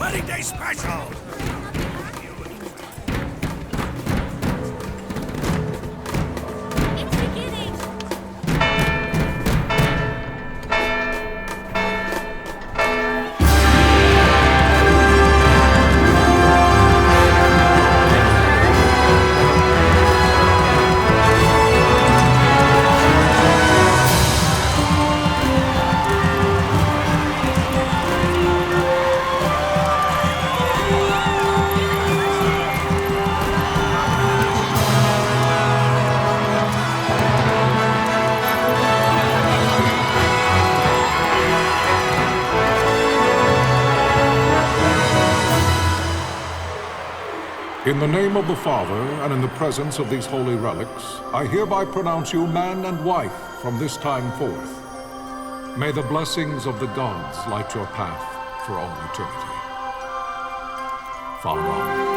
Wedding Day Special! It's beginning! In the name of the Father, and in the presence of these holy relics, I hereby pronounce you man and wife from this time forth. May the blessings of the gods light your path for all eternity. Vaan.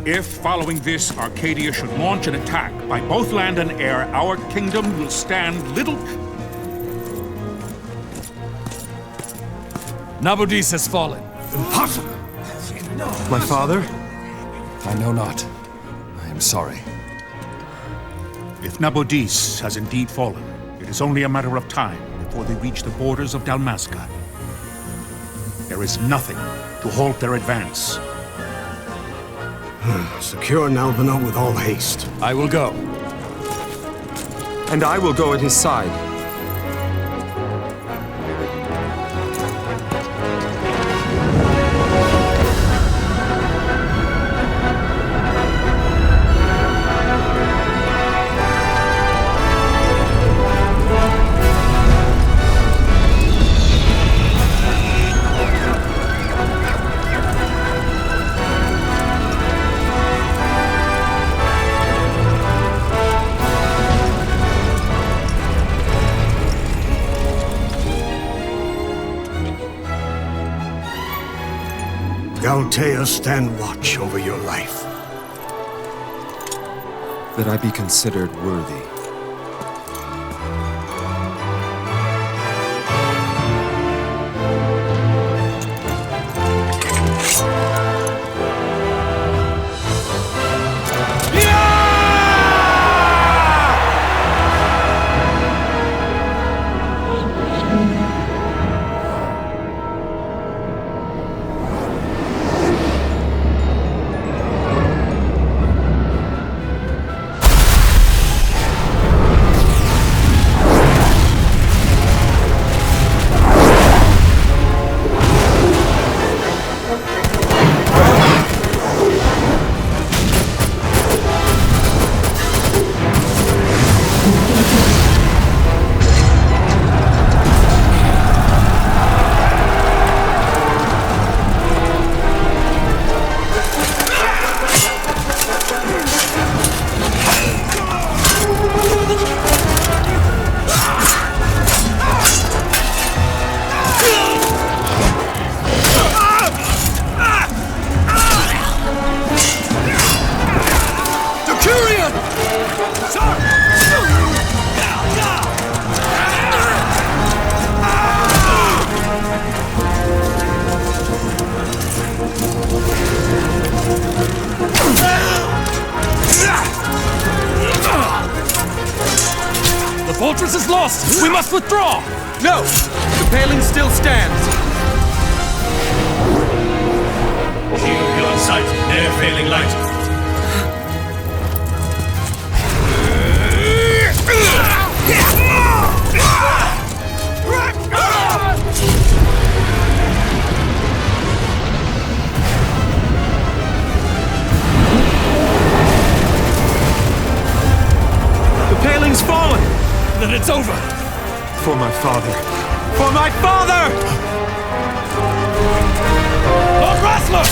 If, following this, Arcadia should launch an attack by both land and air, our kingdom will stand little... Nabudis has fallen. Impossible! My father? I know not. I am sorry. If Nabudis has indeed fallen, it is only a matter of time before they reach the borders of Dalmasca. There is nothing to halt their advance. Secure Nalbina with all haste. I will go. And I will go at his side. Altea, stand watch over your life. That I be considered worthy. The fortress is lost! We must withdraw! No! The paling still stands! Shield beyond sight, ne'er failing light. The paling's fallen! Then it's over! For my father! For my father! Lord Wrestler!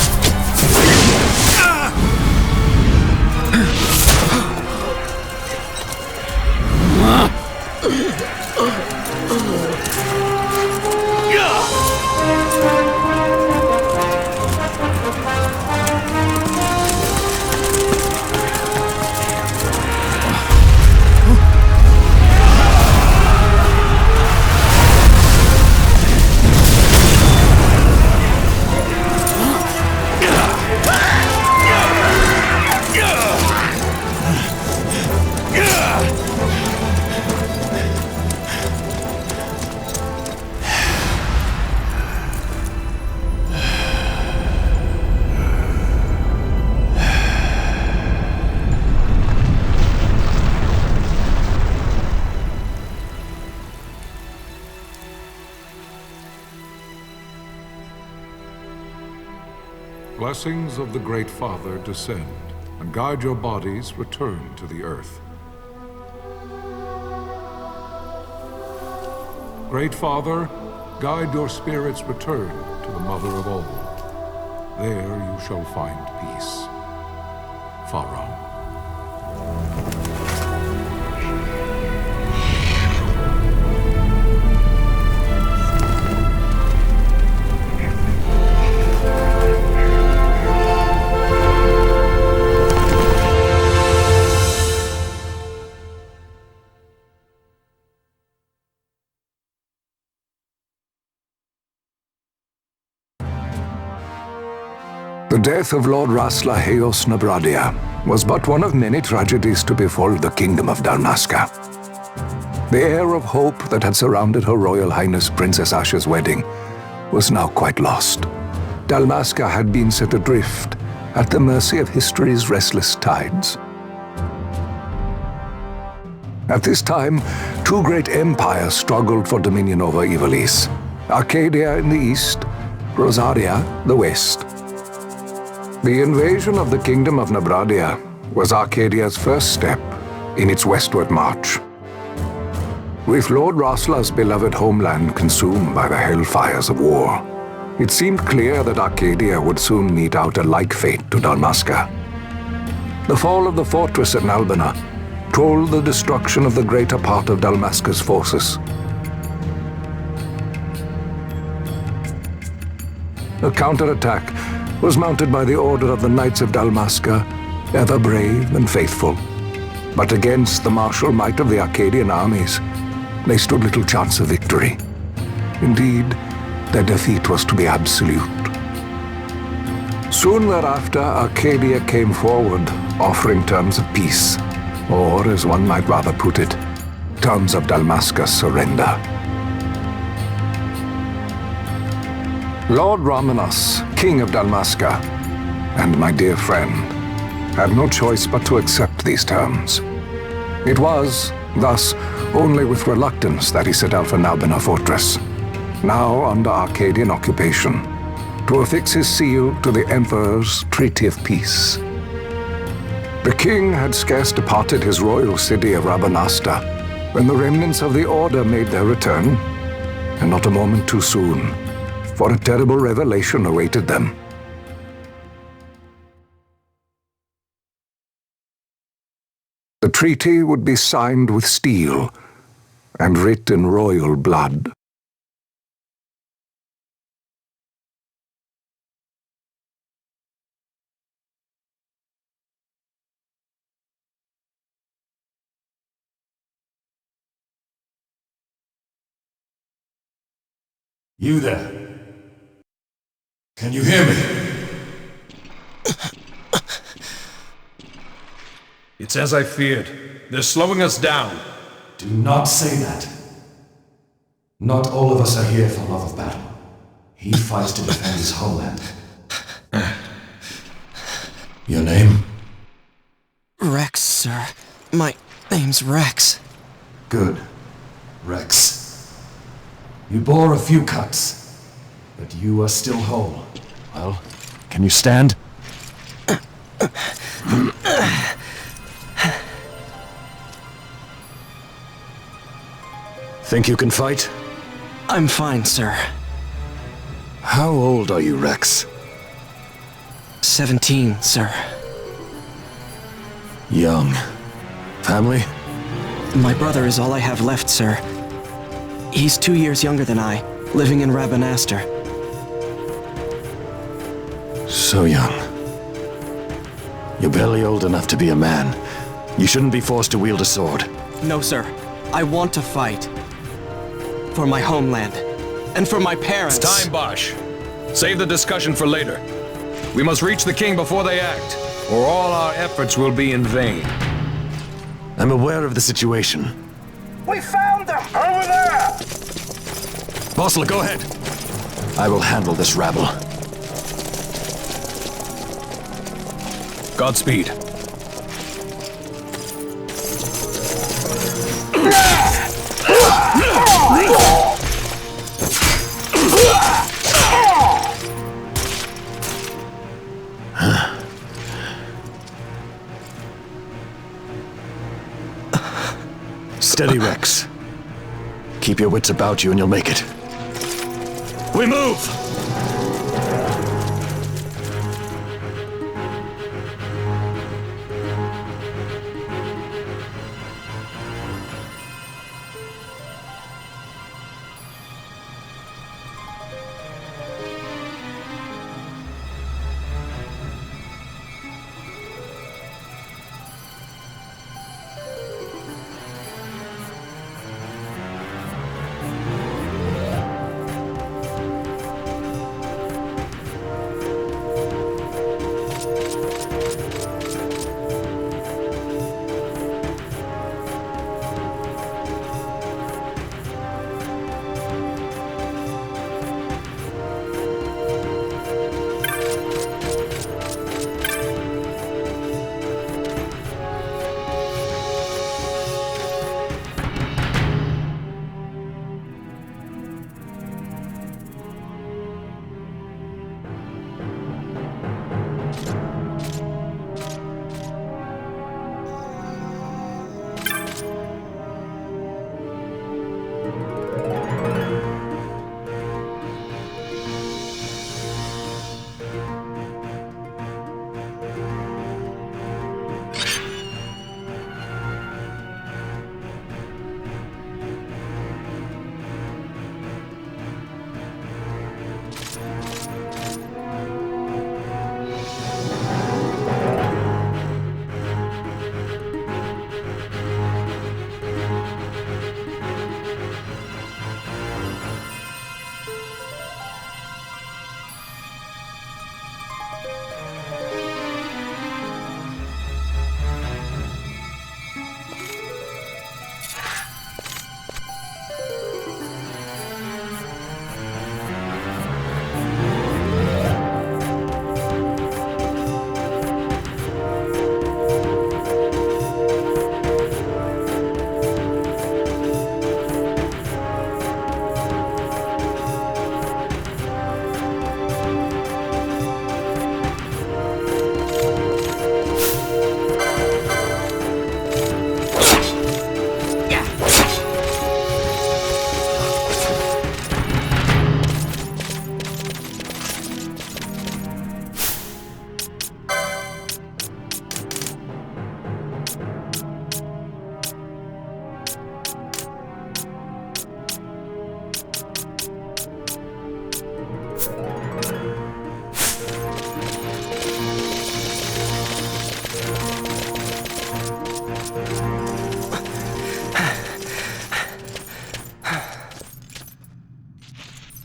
Blessings of the Great Father descend, and guide your bodies return to the earth. Great Father, guide your spirits return to the Mother of all. There you shall find peace. Pharaoh. The death of Lord Rasla Heos Nabradia was but one of many tragedies to befall the kingdom of Dalmasca. The air of hope that had surrounded Her Royal Highness Princess Asha's wedding was now quite lost. Dalmasca had been set adrift at the mercy of history's restless tides. At this time, two great empires struggled for dominion over Ivalice: Arcadia in the east, Rosaria the west. The invasion of the Kingdom of Nabradia was Arcadia's first step in its westward march. With Lord Rasla's beloved homeland consumed by the hellfires of war, it seemed clear that Arcadia would soon mete out a like fate to Dalmasca. The fall of the fortress at Nalbina told the destruction of the greater part of Dalmasca's forces. A counterattack was mounted by the order of the Knights of Dalmasca, ever brave and faithful. But against the martial might of the Arcadian armies, they stood little chance of victory. Indeed, their defeat was to be absolute. Soon thereafter, Arcadia came forward, offering terms of peace, or, as one might rather put it, terms of Dalmasca's surrender. Lord Ramenas, King of Dalmasca, and my dear friend, had no choice but to accept these terms. It was, thus, only with reluctance that he set out for Nalbina Fortress, now under Arcadian occupation, to affix his seal to the Emperor's Treaty of Peace. The king had scarce departed his royal city of Rabanasta when the remnants of the Order made their return, and not a moment too soon, for a terrible revelation awaited them. The treaty would be signed with steel and writ in royal blood. You there? Can you hear me? It's as I feared. They're slowing us down. Do not say that. Not all of us are here for love of battle. He fights to defend his homeland. Your name? Rex, sir. My name's Rex. Good. Rex. You bore a few cuts, but you are still whole. Well, can you stand? Think you can fight? I'm fine, sir. How old are you, Rex? 17, sir. Young. Family? My brother is all I have left, sir. He's 2 years younger than I, living in Rabanaster. So young. You're barely old enough to be a man. You shouldn't be forced to wield a sword. No, sir. I want to fight. For my homeland. And for my parents. It's time, Bosch. Save the discussion for later. We must reach the king before they act, or all our efforts will be in vain. I'm aware of the situation. We found them! Over there! Bossler, go ahead. I will handle this rabble. Godspeed. Steady, Rex. Keep your wits about you and you'll make it. We move!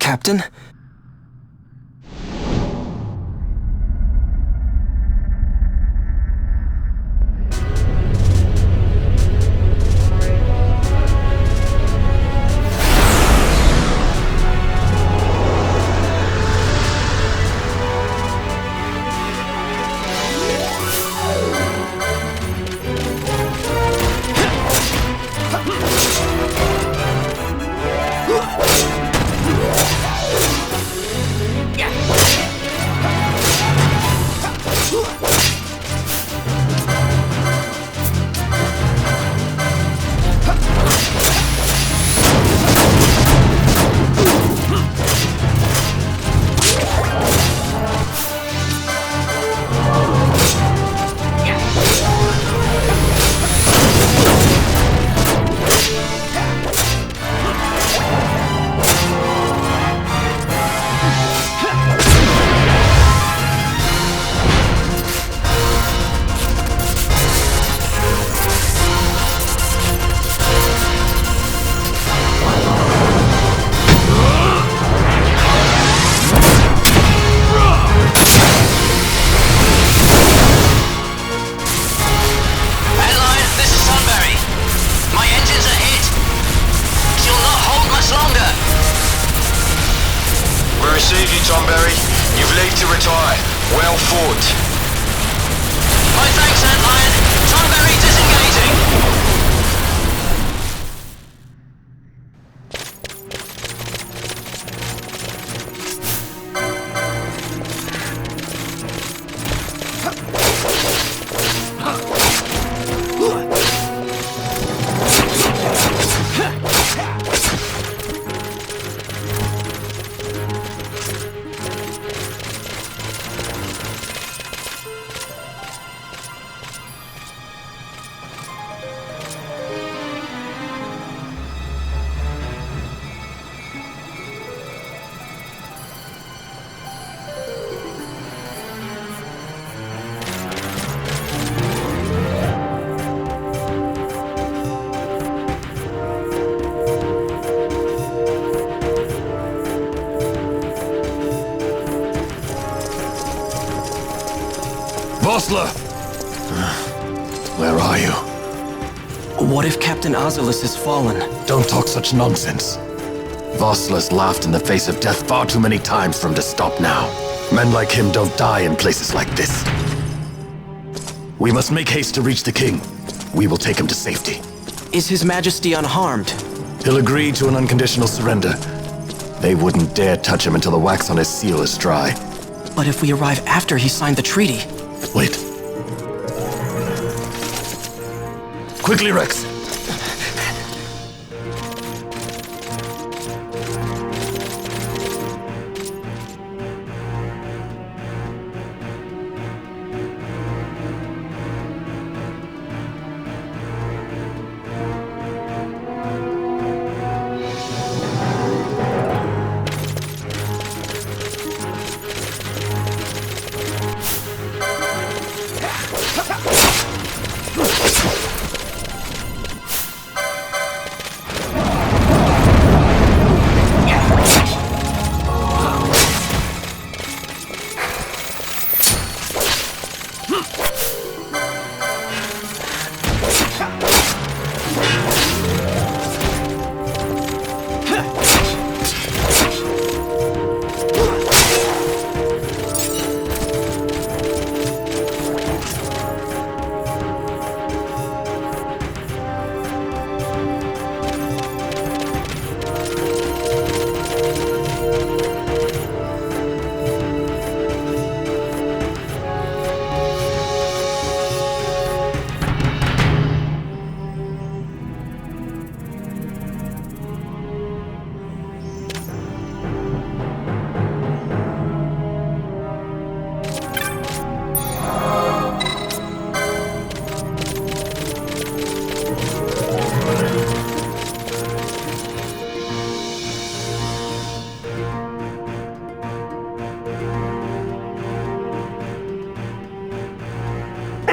Captain? Vossler! Where are you? What if Captain Oculus has fallen? Don't talk such nonsense. Vossler's laughed in the face of death far too many times for him to stop now. Men like him don't die in places like this. We must make haste to reach the king. We will take him to safety. Is His Majesty unharmed? He'll agree to an unconditional surrender. They wouldn't dare touch him until the wax on his seal is dry. But if we arrive after he signed the treaty... Wait. Quickly, Rex!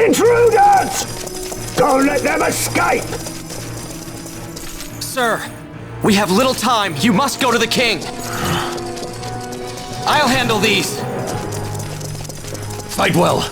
Intruders! Don't let them escape! Sir, we have little time. You must go to the king. I'll handle these. Fight well.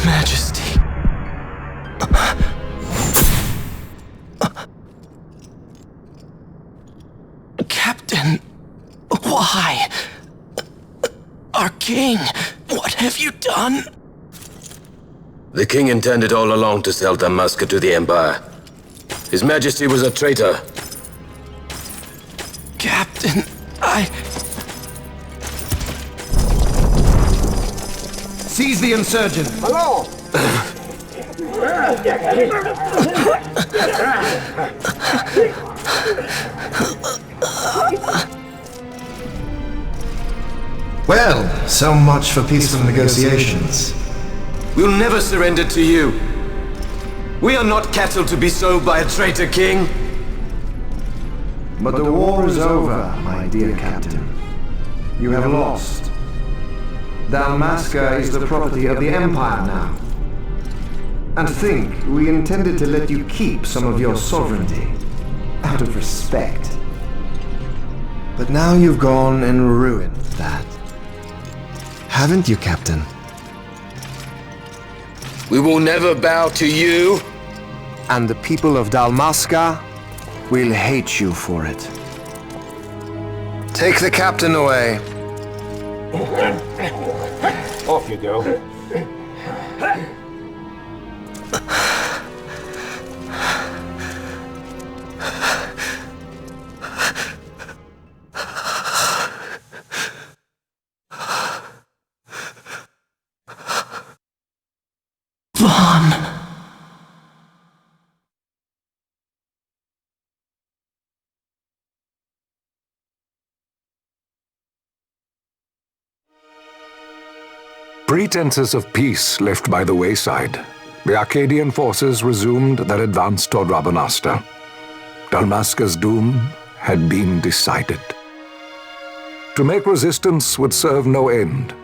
Majesty. Captain, why? Our king, what have you done? The king intended all along to sell Dalmasca to the Empire. His Majesty was a traitor. Captain, Seize the insurgent! Hello! Well, so much for peaceful negotiations. We'll never surrender to you. We are not cattle to be sold by a traitor king. But the war is over, my dear captain. you have lost. Dalmasca is the property of the Empire now. And to think, we intended to let you keep some of your sovereignty, out of respect. But now you've gone and ruined that. Haven't you, Captain? We will never bow to you. And the people of Dalmasca will hate you for it. Take the captain away. Off you go. Vaan! Pretenses of peace left by the wayside, the Arcadian forces resumed their advance toward Rabanasta. Dalmasca's doom had been decided. To make resistance would serve no end.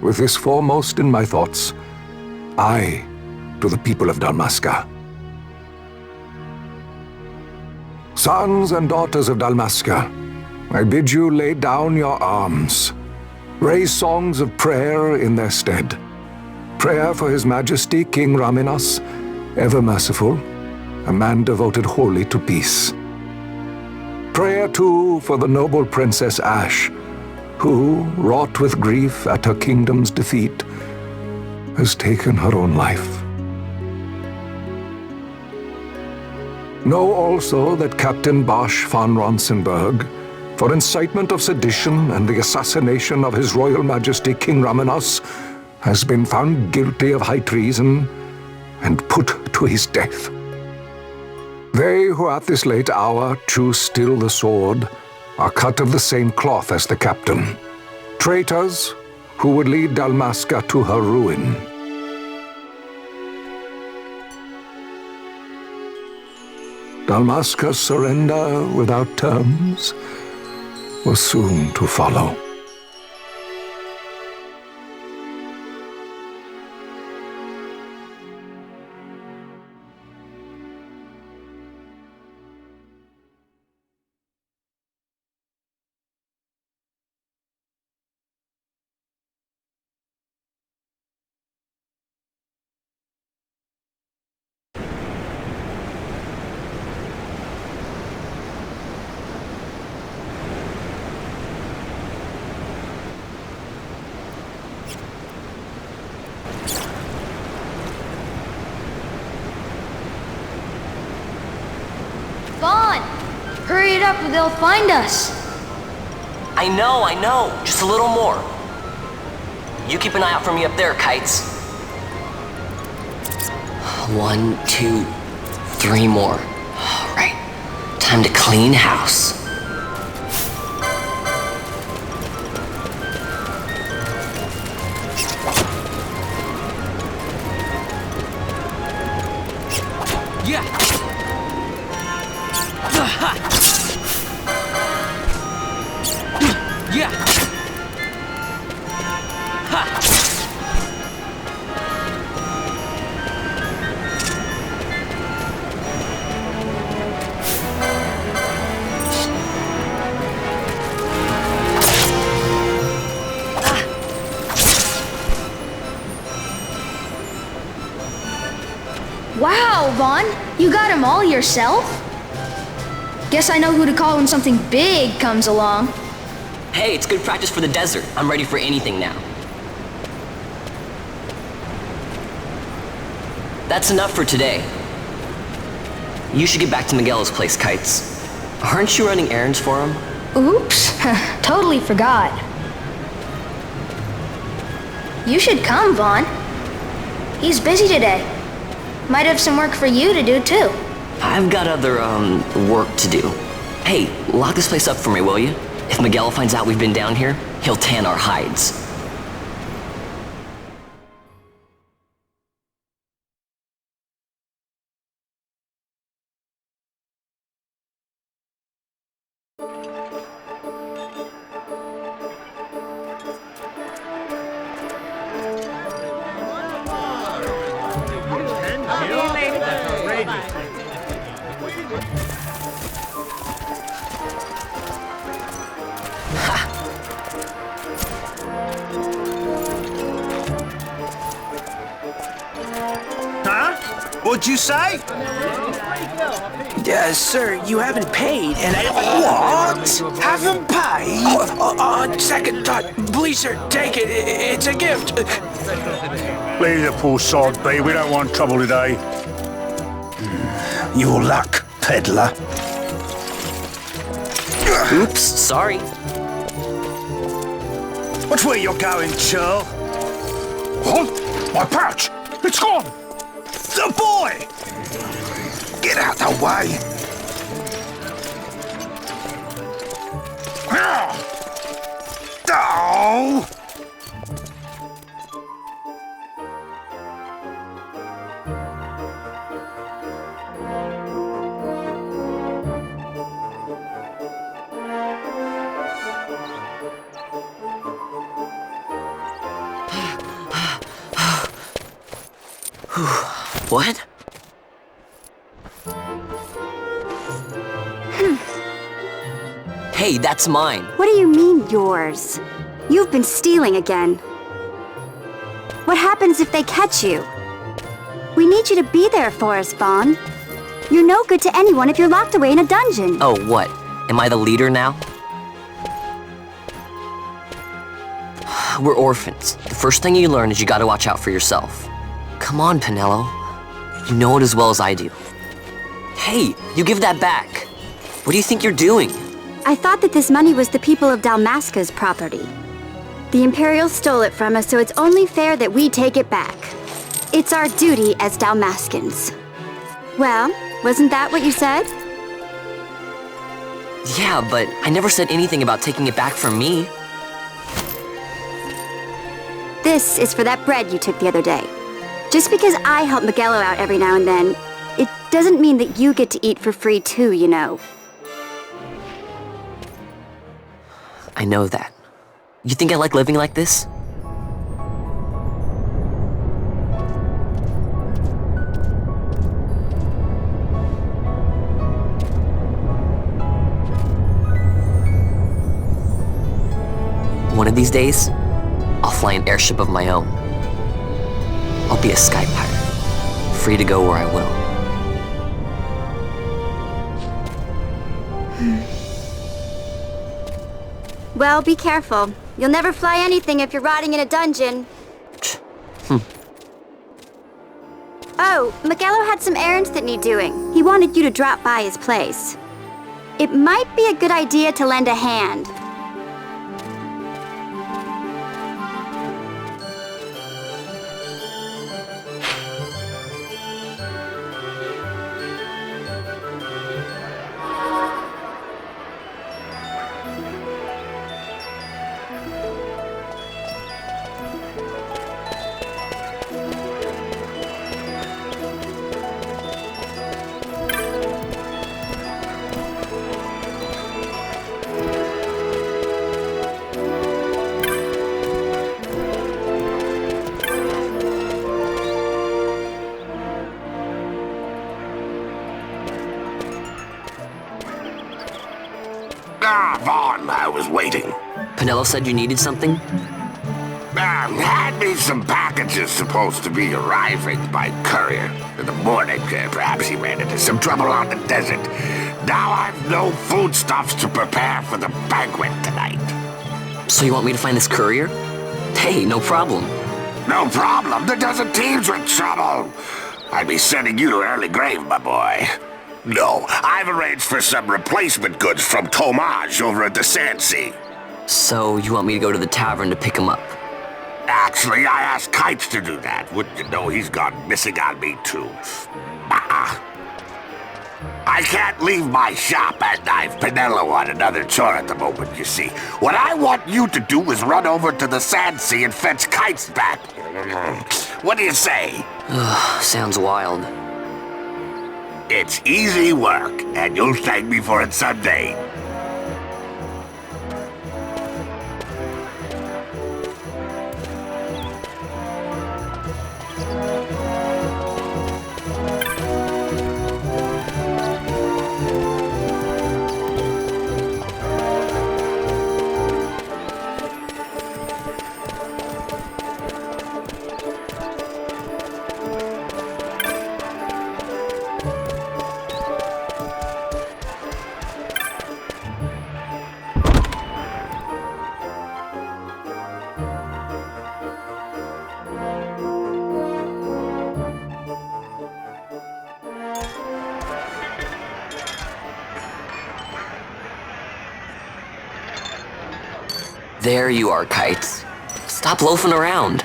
With this foremost in my thoughts, I to the people of Dalmasca. Sons and daughters of Dalmasca, I bid you lay down your arms. Raise songs of prayer in their stead. Prayer for His Majesty King Raminas, ever merciful, a man devoted wholly to peace. Prayer, too, for the noble Princess Ash, who, wrought with grief at her kingdom's defeat, has taken her own life. Know also that Captain Bosch von Ronsenberg, for incitement of sedition and the assassination of His Royal Majesty King Raminas, has been found guilty of high treason and put to his death. They who at this late hour choose still the sword are cut of the same cloth as the captain, traitors who would lead Dalmasca to her ruin. Dalmasca's surrender without terms was soon to follow. Vaan! Hurry it up or they'll find us! I know. Just a little more. You keep an eye out for me up there, Kites. 1, 2, 3 more. All right. Time to clean house. Yeah! Yeah! Ha! Wow, Vaan! You got him all yourself? Guess I know who to call when something big comes along. Hey, it's good practice for the desert. I'm ready for anything now. That's enough for today. You should get back to Miguel's place, Kites. Aren't you running errands for him? Oops, totally forgot. You should come, Vaan. He's busy today. Might have some work for you to do, too. I've got other, work to do. Hey, lock this place up for me, will you? If Miguel finds out we've been down here, he'll tan our hides. Huh? What'd you say? Sir, you haven't paid, and I... What? Haven't paid? On second thought, please, sir, take it. It's a gift. Leave the poor sod be. We don't want trouble today. Your luck, peddler. Oops, sorry. Which way you're going, churl? What? My pouch! It's gone! The boy! Get out the way! Oh! What? Hey, that's mine. What do you mean, yours? You've been stealing again. What happens if they catch you? We need you to be there for us, Vaan. You're no good to anyone if you're locked away in a dungeon. Oh, what? Am I the leader now? We're orphans. The first thing you learn is you gotta watch out for yourself. Come on, Penelo. You know it as well as I do. Hey, you give that back. What do you think you're doing? I thought that this money was the people of Dalmasca's property. The Imperials stole it from us, so it's only fair that we take it back. It's our duty as Dalmascans. Well, wasn't that what you said? Yeah, but I never said anything about taking it back from me. This is for that bread you took the other day. Just because I help Miguelo out every now and then, it doesn't mean that you get to eat for free too, you know. I know that. You think I like living like this? One of these days, I'll fly an airship of my own. I'll be a sky pirate, free to go where I will. Well, be careful. You'll never fly anything if you're rotting in a dungeon. Oh, Miguelo had some errands that need doing. He wanted you to drop by his place. It might be a good idea to lend a hand. Vaan, I was waiting. Penelo said you needed something? Had me some packages supposed to be arriving by courier in the morning. Perhaps he ran into some trouble on the desert. Now I've no foodstuffs to prepare for the banquet tonight. So you want me to find this courier? Hey, no problem. No problem? The desert teems with trouble. I'd be sending you to early grave, my boy. No, I've arranged for some replacement goods from Tomaj over at the Sandsea. So you want me to go to the tavern to pick him up? Actually, I asked Kites to do that. Wouldn't you know he's gone missing on me, too. I can't leave my shop, and I've Penelo on another chore at the moment, you see. What I want you to do is run over to the Sandsea and fetch Kites back. What do you say? Sounds wild. It's easy work, and you'll thank me for it someday. There you are, Kites. Stop loafing around.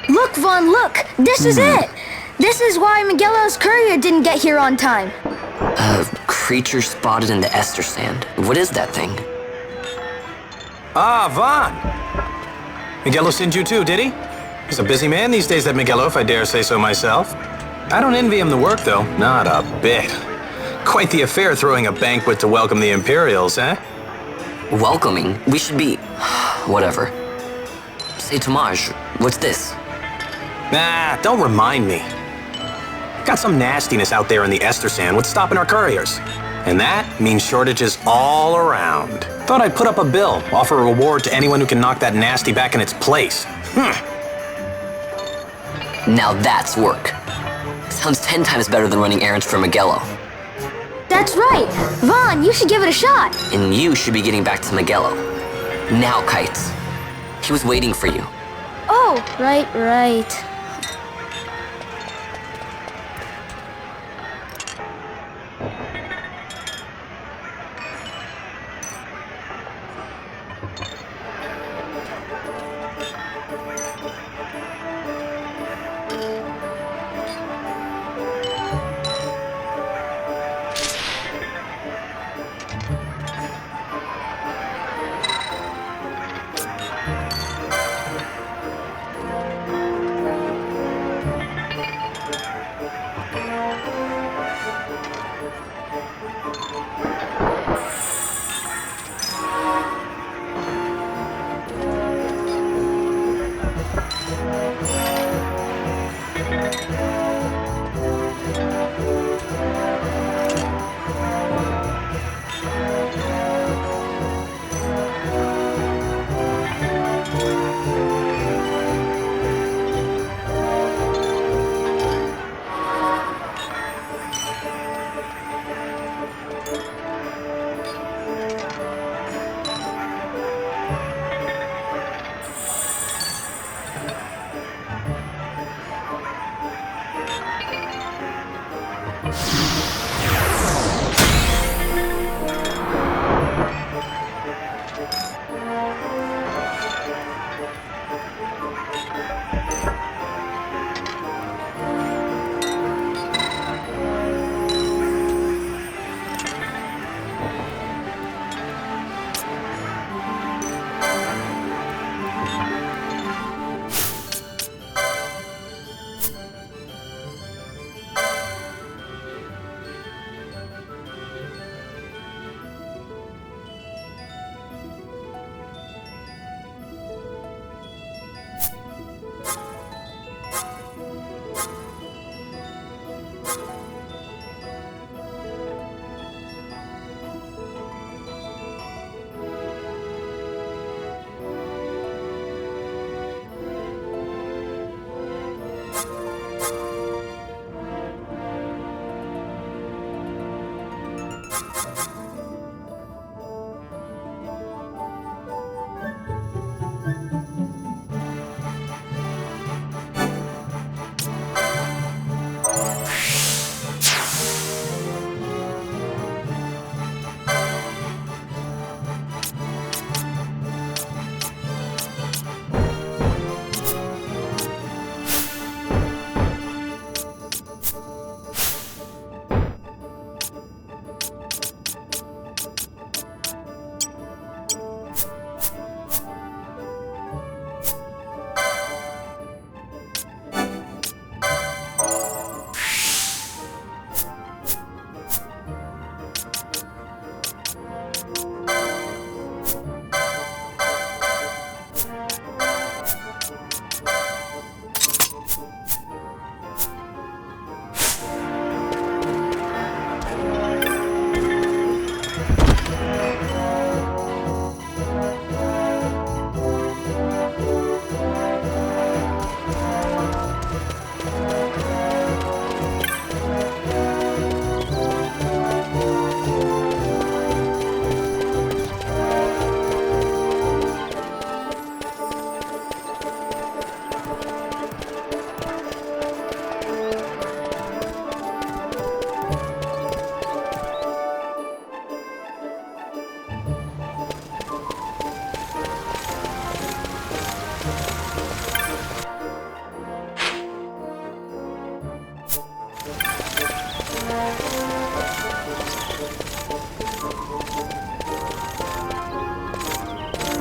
Look, Vaan, look! This is it! This is why Miguelo's courier didn't get here on time. A creature spotted in the ester sand. What is that thing? Ah, Vaan! Miguelo sent you too, did he? He's a busy man these days, that Miguelo, if I dare say so myself. I don't envy him the work, though. Not a bit. Quite the affair throwing a banquet to welcome the Imperials, eh? Welcoming? We should be... whatever. Say, Tomaj, what's this? Nah, don't remind me. Got some nastiness out there in the ester sand. What's stopping our couriers? And that means shortages all around. Thought I'd put up a bill, offer a reward to anyone who can knock that nasty back in its place. Now that's work. Sounds 10 times better than running errands for Miguelo. That's right! Vaan, you should give it a shot! And you should be getting back to Miguelo. Now, Kites. He was waiting for you. Oh, right.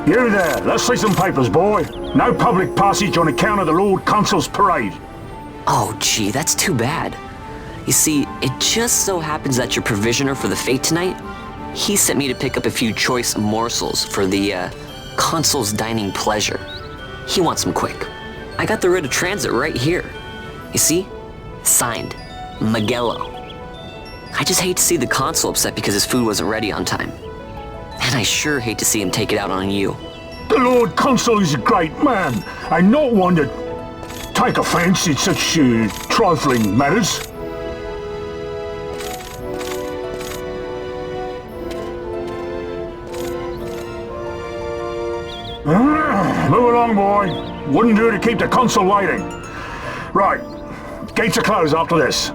You there, let's see some papers, boy. No public passage on account of the Lord Consul's parade. Oh, gee, that's too bad. You see, it just so happens that your provisioner for the fete tonight, he sent me to pick up a few choice morsels for the, Consul's dining pleasure. He wants them quick. I got the writ of transit right here. You see? Signed, Magello. I just hate to see the Consul upset because his food wasn't ready on time. And I sure hate to see him take it out on you. The Lord Consul is a great man, and not one to take offence in such trifling matters. Move along, boy. Wouldn't do to keep the Consul waiting. Right, gates are closed after this.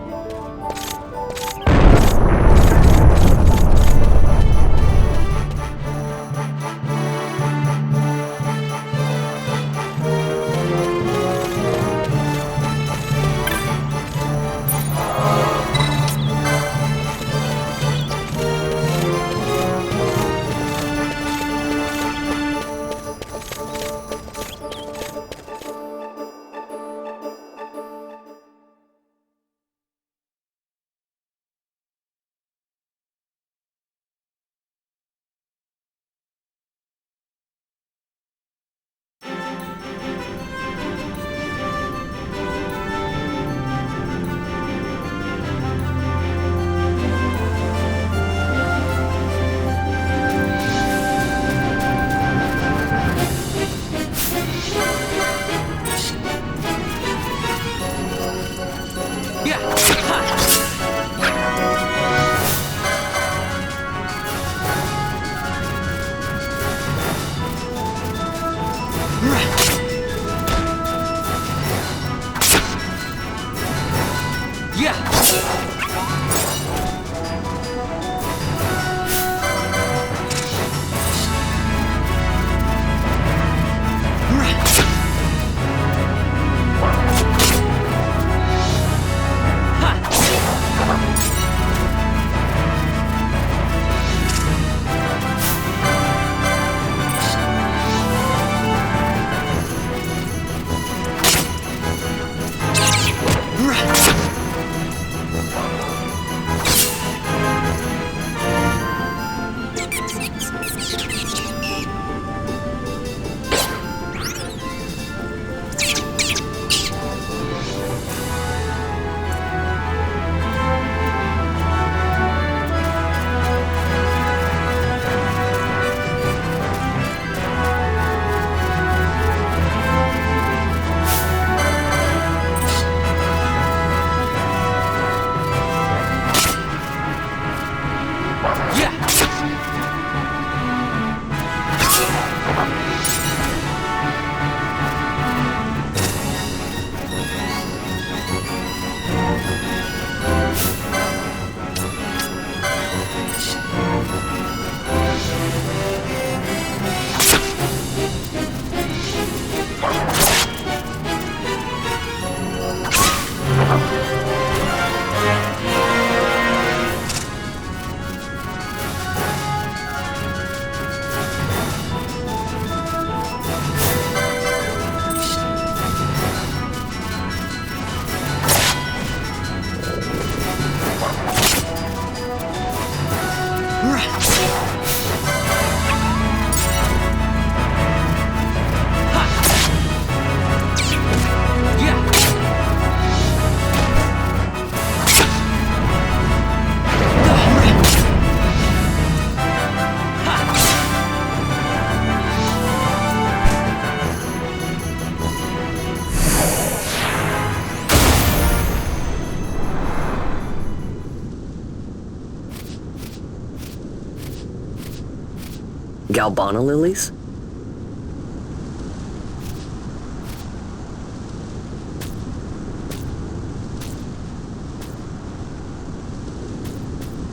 Galbana lilies?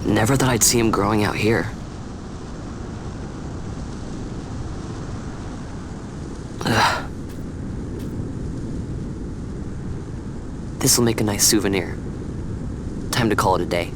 Never thought I'd see him growing out here. Ugh. This'll make a nice souvenir. Time to call it a day.